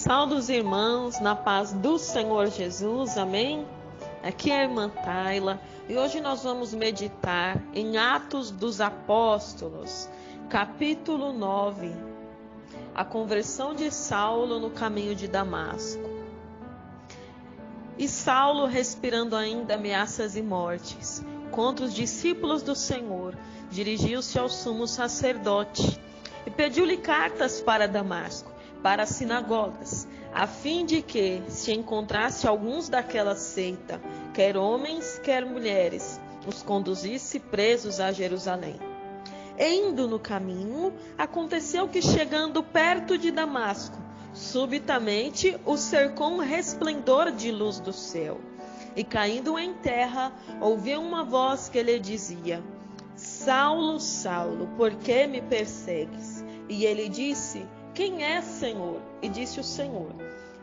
Saudos irmãos, na paz do Senhor Jesus, amém? Aqui é a irmã Tayla e hoje nós vamos meditar em Atos dos Apóstolos, capítulo 9, a conversão de Saulo no caminho de Damasco. E Saulo, respirando ainda ameaças e mortes contra os discípulos do Senhor, dirigiu-se ao sumo sacerdote e pediu-lhe cartas para Damasco, para as sinagogas, a fim de que, se encontrasse alguns daquela seita, quer homens, quer mulheres, os conduzisse presos a Jerusalém. E indo no caminho, aconteceu que, chegando perto de Damasco, subitamente o cercou um resplendor de luz do céu. E caindo em terra, ouviu uma voz que lhe dizia: Saulo, Saulo, por que me persegues? E ele disse: Quem é, Senhor? E disse o Senhor: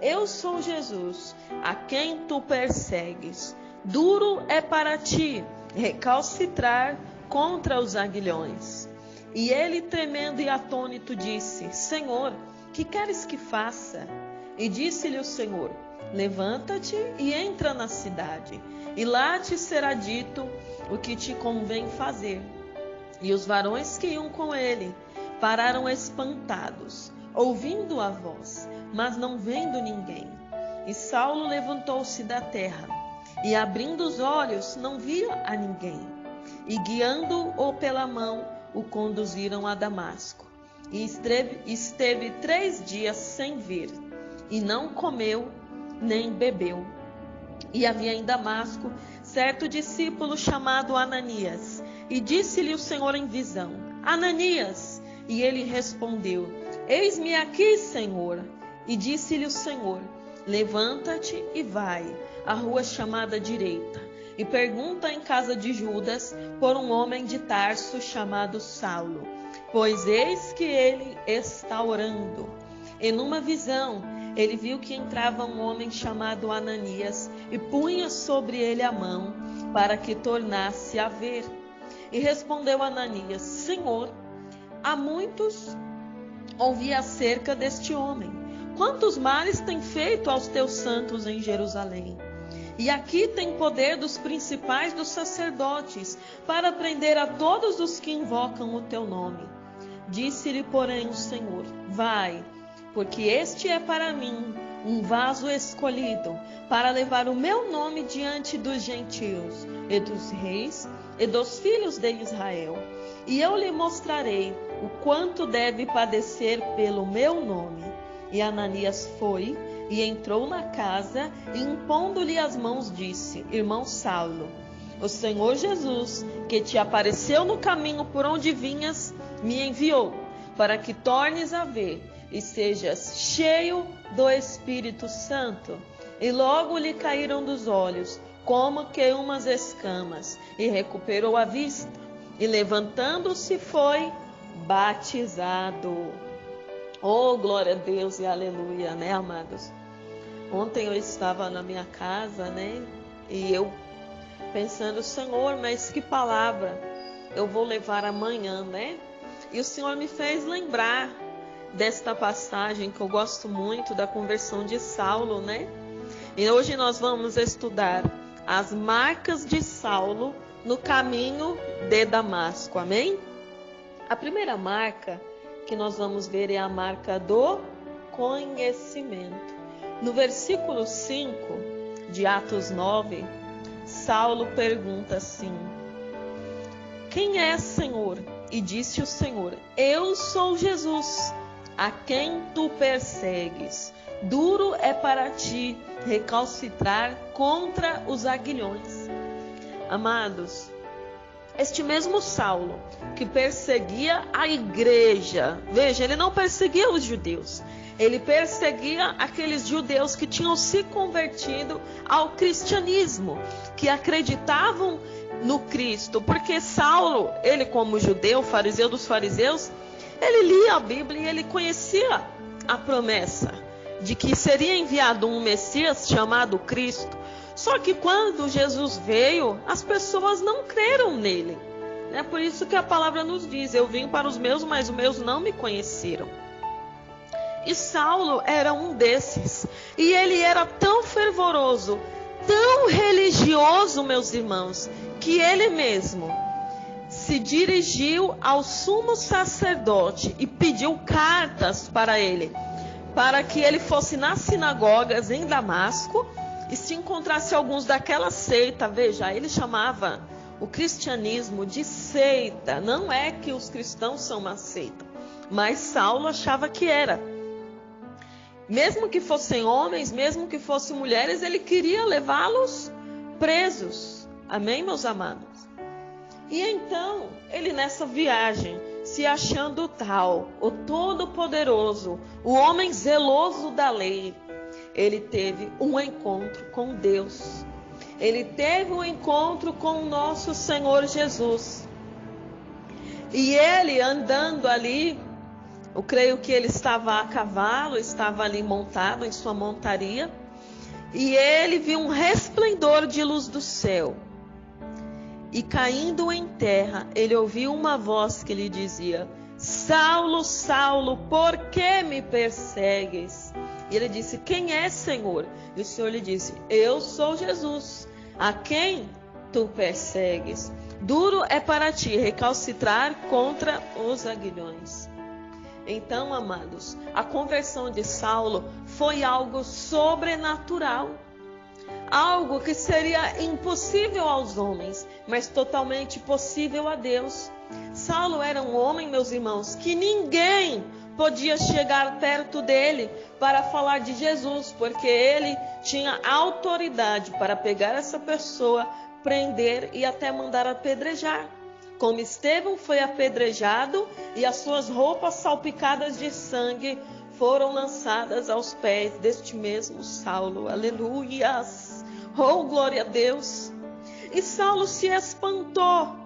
Eu sou Jesus, a quem tu persegues. Duro é para ti recalcitrar contra os aguilhões. E ele, tremendo e atônito, disse: Senhor, que queres que faça? E disse-lhe o Senhor: Levanta-te e entra na cidade, e lá te será dito o que te convém fazer. E os varões que iam com ele pararam espantados, ouvindo a voz, mas não vendo ninguém. E Saulo levantou-se da terra, e abrindo os olhos, não via a ninguém. E guiando-o pela mão, o conduziram a Damasco. E esteve 3 dias sem vir, e não comeu nem bebeu. E havia em Damasco certo discípulo chamado Ananias, e disse-lhe o Senhor em visão: Ananias! E ele respondeu: Eis-me aqui, Senhor. E disse-lhe o Senhor: Levanta-te e vai à rua chamada Direita, e pergunta em casa de Judas por um homem de Tarso chamado Saulo, pois eis que ele está orando. E numa visão ele viu que entrava um homem chamado Ananias e punha sobre ele a mão para que tornasse a ver. E respondeu Ananias: Senhor, há muitos ouvi acerca deste homem, quantos males tem feito aos teus santos em Jerusalém. E aqui tem poder dos principais dos sacerdotes para prender a todos os que invocam o teu nome. Disse-lhe, porém, o Senhor: Vai, porque este é para mim um vaso escolhido para levar o meu nome diante dos gentios e dos reis e dos filhos de Israel. E eu lhe mostrarei o quanto deve padecer pelo meu nome. E Ananias foi e entrou na casa e, impondo-lhe as mãos, disse: Irmão Saulo, o Senhor Jesus, que te apareceu no caminho por onde vinhas, me enviou para que tornes a ver e sejas cheio do Espírito Santo. E logo lhe caíram dos olhos como que umas escamas, e recuperou a vista, e levantando-se foi batizado. Oh, glória a Deus e aleluia, né, amados? Ontem eu estava na minha casa, né, e eu pensando: Senhor, mas que palavra eu vou levar amanhã, né? E o Senhor me fez lembrar desta passagem que eu gosto muito, da conversão de Saulo, né? E hoje nós vamos estudar as marcas de Saulo no caminho de Damasco, amém? A primeira marca que nós vamos ver é a marca do conhecimento. No versículo 5 de Atos 9, Saulo pergunta assim: Quem é, Senhor? E disse o Senhor: Eu sou Jesus, a quem tu persegues. Duro é para ti recalcitrar contra os aguilhões. Amados, este mesmo Saulo que perseguia a igreja, veja, ele não perseguia os judeus, ele perseguia aqueles judeus que tinham se convertido ao cristianismo, que acreditavam no Cristo, porque Saulo, ele como judeu, fariseu dos fariseus, ele lia a Bíblia e ele conhecia a promessa de que seria enviado um Messias chamado Cristo. Só que quando Jesus veio, as pessoas não creram nele. É por isso que a palavra nos diz: Eu vim para os meus, mas os meus não me conheceram. E Saulo era um desses. E ele era tão fervoroso, tão religioso, meus irmãos, que ele mesmo se dirigiu ao sumo sacerdote e pediu cartas para ele, para que ele fosse nas sinagogas em Damasco e se encontrasse alguns daquela seita. Veja, ele chamava o cristianismo de seita. Não é que os cristãos são uma seita, mas Saulo achava que era. Mesmo que fossem homens, mesmo que fossem mulheres, ele queria levá-los presos. Amém, meus amados? E então, ele nessa viagem, se achando tal, o Todo-Poderoso, o homem zeloso da lei, ele teve um encontro com Deus. Ele teve um encontro com o nosso Senhor Jesus. E ele andando ali, eu creio que ele estava a cavalo, estava ali montado em sua montaria, e ele viu um resplendor de luz do céu. E caindo em terra, ele ouviu uma voz que lhe dizia: Saulo, Saulo, por que me persegues? E ele disse: quem é, Senhor? E o Senhor lhe disse: eu sou Jesus, a quem tu persegues. Duro é para ti recalcitrar contra os aguilhões. Então, amados, a conversão de Saulo foi algo sobrenatural. Algo que seria impossível aos homens, mas totalmente possível a Deus. Saulo era um homem, meus irmãos, que ninguém podia chegar perto dele para falar de Jesus, porque ele tinha autoridade para pegar essa pessoa, prender e até mandar apedrejar. Como Estevão foi apedrejado e as suas roupas salpicadas de sangue foram lançadas aos pés deste mesmo Saulo. Aleluias! Oh, glória a Deus! E Saulo se espantou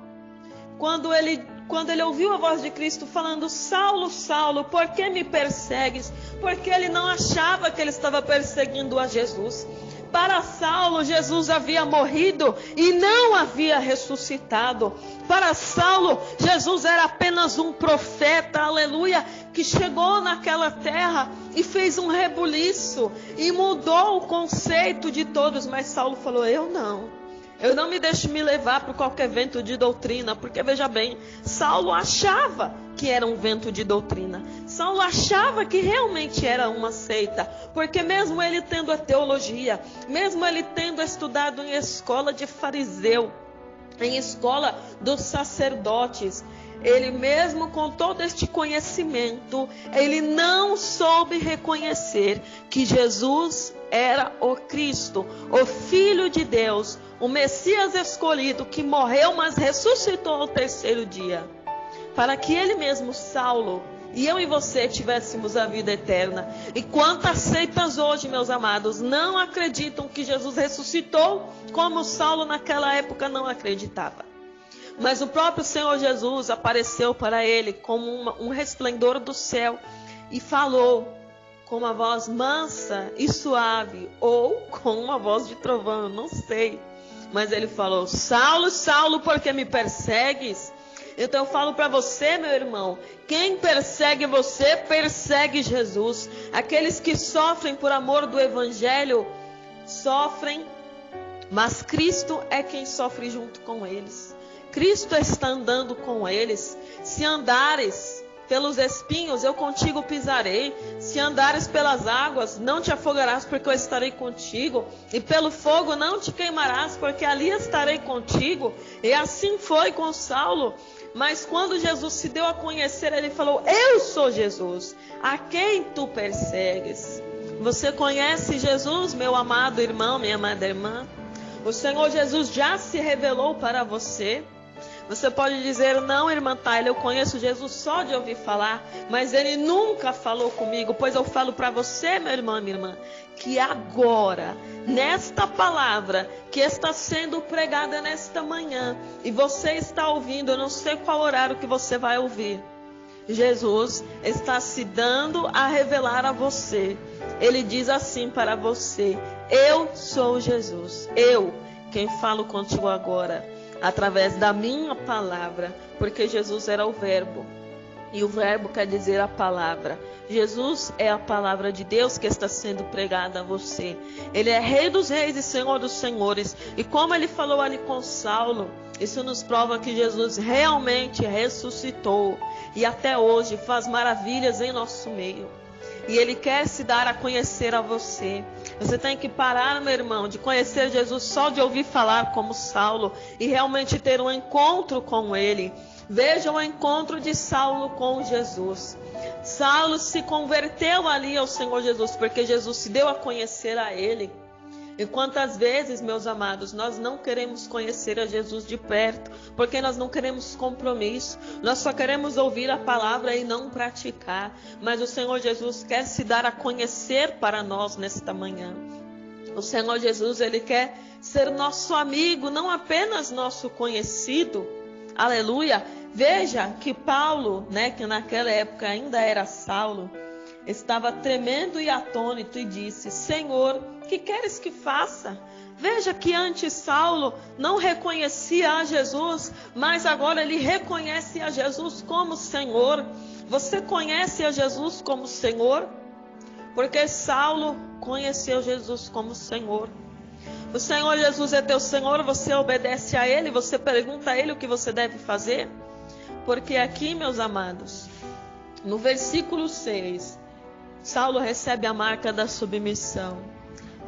quando ele ouviu a voz de Cristo falando: Saulo, Saulo, por que me persegues? Porque ele não achava que ele estava perseguindo a Jesus. Para Saulo, Jesus havia morrido e não havia ressuscitado. Para Saulo, Jesus era apenas um profeta, aleluia, que chegou naquela terra e fez um rebuliço e mudou o conceito de todos. Mas Saulo falou: eu não me deixo me levar por qualquer vento de doutrina, porque veja bem, Saulo achava que era um vento de doutrina. Saulo achava que realmente era uma seita, porque mesmo ele tendo a teologia, mesmo ele tendo estudado em escola de fariseu, em escola dos sacerdotes, ele mesmo com todo este conhecimento, ele não soube reconhecer que Jesus era o Cristo, o Filho de Deus, o Messias escolhido, que morreu, mas ressuscitou ao terceiro dia, para que ele mesmo, Saulo, e eu e você tivéssemos a vida eterna. E quantas seitas hoje, meus amados, não acreditam que Jesus ressuscitou, como Saulo naquela época não acreditava. Mas o próprio Senhor Jesus apareceu para ele como um resplendor do céu e falou com uma voz mansa e suave, ou com uma voz de trovão, eu não sei. Mas ele falou: Saulo, Saulo, por que me persegues? Então eu falo para você, meu irmão, quem persegue você, persegue Jesus. Aqueles que sofrem por amor do Evangelho, sofrem, mas Cristo é quem sofre junto com eles. Cristo está andando com eles. Se andares pelos espinhos, eu contigo pisarei. Se andares pelas águas, não te afogarás, porque eu estarei contigo. E pelo fogo não te queimarás, porque ali estarei contigo. E assim foi com Saulo. Mas quando Jesus se deu a conhecer, ele falou: eu sou Jesus, a quem tu persegues? Você conhece Jesus, meu amado irmão, minha amada irmã? O Senhor Jesus já se revelou para você. Você pode dizer: não, irmã Tayla, eu conheço Jesus só de ouvir falar, mas ele nunca falou comigo. Pois eu falo para você, meu irmão, minha irmã, que agora, nesta palavra que está sendo pregada nesta manhã, e você está ouvindo, eu não sei qual horário que você vai ouvir, Jesus está se dando a revelar a você. Ele diz assim para você: eu sou Jesus, eu quem falo contigo agora, através da minha palavra, porque Jesus era o verbo. E o verbo quer dizer a palavra. Jesus é a palavra de Deus que está sendo pregada a você. Ele é Rei dos reis e Senhor dos senhores. E como ele falou ali com Saulo, isso nos prova que Jesus realmente ressuscitou. E até hoje faz maravilhas em nosso meio. E ele quer se dar a conhecer a você. Você tem que parar, meu irmão, de conhecer Jesus só de ouvir falar como Saulo. E realmente ter um encontro com ele. Veja o encontro de Saulo com Jesus. Saulo se converteu ali ao Senhor Jesus, porque Jesus se deu a conhecer a ele. E quantas vezes, meus amados, nós não queremos conhecer a Jesus de perto, porque nós não queremos compromisso. Nós só queremos ouvir a palavra e não praticar. Mas o Senhor Jesus quer se dar a conhecer para nós nesta manhã. O Senhor Jesus, ele quer ser nosso amigo, não apenas nosso conhecido. Aleluia! Veja que Paulo, que naquela época ainda era Saulo, estava tremendo e atônito e disse: Senhor, que queres que faça? Veja que antes Saulo não reconhecia a Jesus, mas agora ele reconhece a Jesus como Senhor. Você conhece a Jesus como Senhor? Porque Saulo conheceu Jesus como Senhor. O Senhor Jesus é teu Senhor, você obedece a Ele, você pergunta a Ele o que você deve fazer. Porque aqui, meus amados, no versículo 6, Saulo recebe a marca da submissão.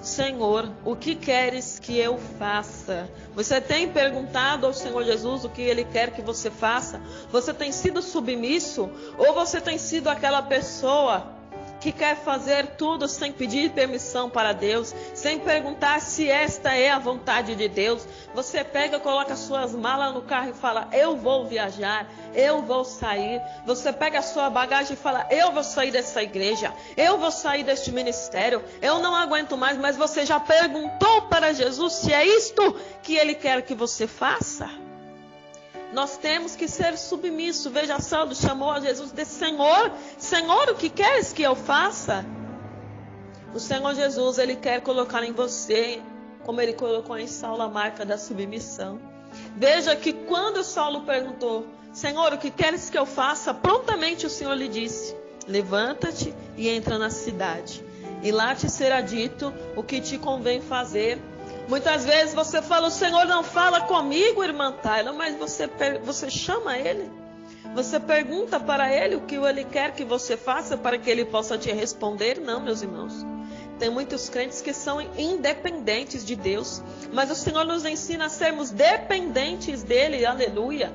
Senhor, o que queres que eu faça? Você tem perguntado ao Senhor Jesus o que Ele quer que você faça? Você tem sido submisso? Ou você tem sido aquela pessoa que quer fazer tudo sem pedir permissão para Deus, sem perguntar se esta é a vontade de Deus? Você pega, coloca suas malas no carro e fala: eu vou viajar, eu vou sair. Você pega a sua bagagem e fala: eu vou sair dessa igreja, eu vou sair deste ministério, eu não aguento mais. Mas você já perguntou para Jesus se é isto que Ele quer que você faça? Nós temos que ser submissos. Veja, Saulo chamou a Jesus de Senhor. Senhor, o que queres que eu faça? O Senhor Jesus, Ele quer colocar em você, como Ele colocou em Saulo, a marca da submissão. Veja que quando Saulo perguntou: Senhor, o que queres que eu faça? Prontamente o Senhor lhe disse: levanta-te e entra na cidade, e lá te será dito o que te convém fazer. Muitas vezes você fala: o Senhor não fala comigo, irmã Tayla, mas você chama Ele. Você pergunta para Ele o que Ele quer que você faça para que Ele possa te responder. Não, meus irmãos. Tem muitos crentes que são independentes de Deus, mas o Senhor nos ensina a sermos dependentes dEle, aleluia.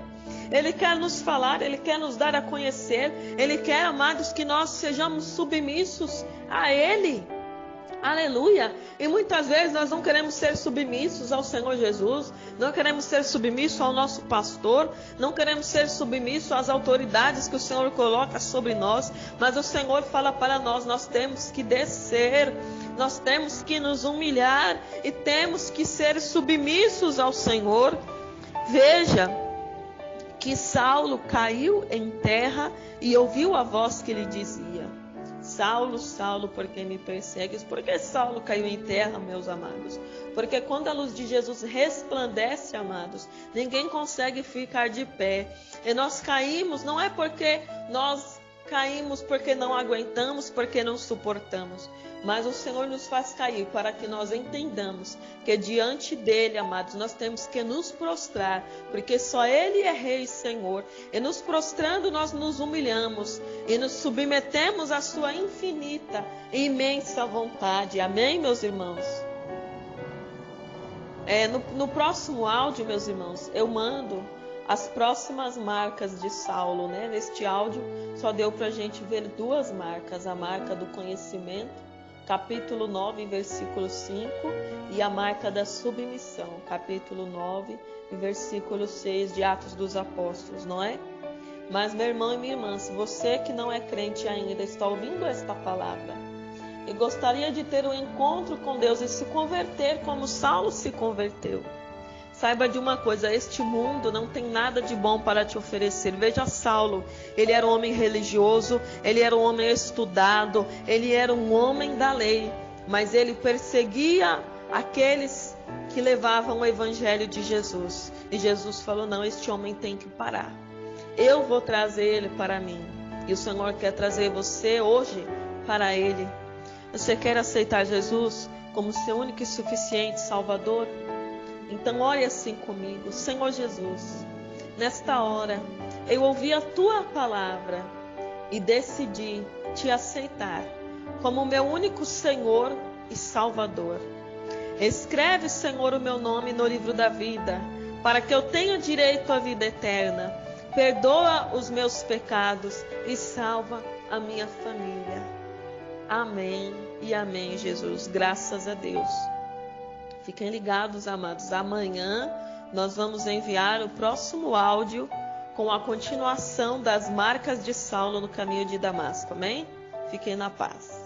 Ele quer nos falar, Ele quer nos dar a conhecer, Ele quer, amados, que nós sejamos submissos a Ele. Aleluia! E muitas vezes nós não queremos ser submissos ao Senhor Jesus, não queremos ser submissos ao nosso pastor, não queremos ser submissos às autoridades que o Senhor coloca sobre nós, mas o Senhor fala para nós: nós temos que descer, nós temos que nos humilhar e temos que ser submissos ao Senhor. Veja que Saulo caiu em terra e ouviu a voz que lhe dizia: Saulo, Saulo, por que me persegues? Por que Saulo caiu em terra, meus amados? Porque quando a luz de Jesus resplandece, amados, ninguém consegue ficar de pé. E nós caímos, não é porque nós caímos porque não aguentamos, porque não suportamos. Mas o Senhor nos faz cair para que nós entendamos que diante dEle, amados, nós temos que nos prostrar, porque só Ele é Rei e Senhor. E nos prostrando nós nos humilhamos e nos submetemos à sua infinita e imensa vontade. Amém, meus irmãos? No próximo áudio, meus irmãos, eu mando as próximas marcas de Saulo, Neste áudio só deu para a gente ver duas marcas: a marca do conhecimento, capítulo 9, versículo 5, e a marca da submissão, capítulo 9, versículo 6 de Atos dos Apóstolos, não é? Mas, meu irmão e minha irmã, se você que não é crente ainda está ouvindo esta palavra e gostaria de ter um encontro com Deus e se converter como Saulo se converteu, saiba de uma coisa: este mundo não tem nada de bom para te oferecer. Veja Saulo, ele era um homem religioso, ele era um homem estudado, ele era um homem da lei, mas ele perseguia aqueles que levavam o evangelho de Jesus. E Jesus falou: não, este homem tem que parar. Eu vou trazer ele para mim. E o Senhor quer trazer você hoje para Ele. Você quer aceitar Jesus como seu único e suficiente Salvador? Então ore assim comigo. Senhor Jesus, nesta hora eu ouvi a Tua palavra e decidi Te aceitar como meu único Senhor e Salvador. Escreve, Senhor, o meu nome no livro da vida, para que eu tenha direito à vida eterna. Perdoa os meus pecados e salva a minha família. Amém e amém, Jesus. Graças a Deus. Fiquem ligados, amados. Amanhã nós vamos enviar o próximo áudio com a continuação das marcas de Saulo no caminho de Damasco. Amém? Fiquem na paz.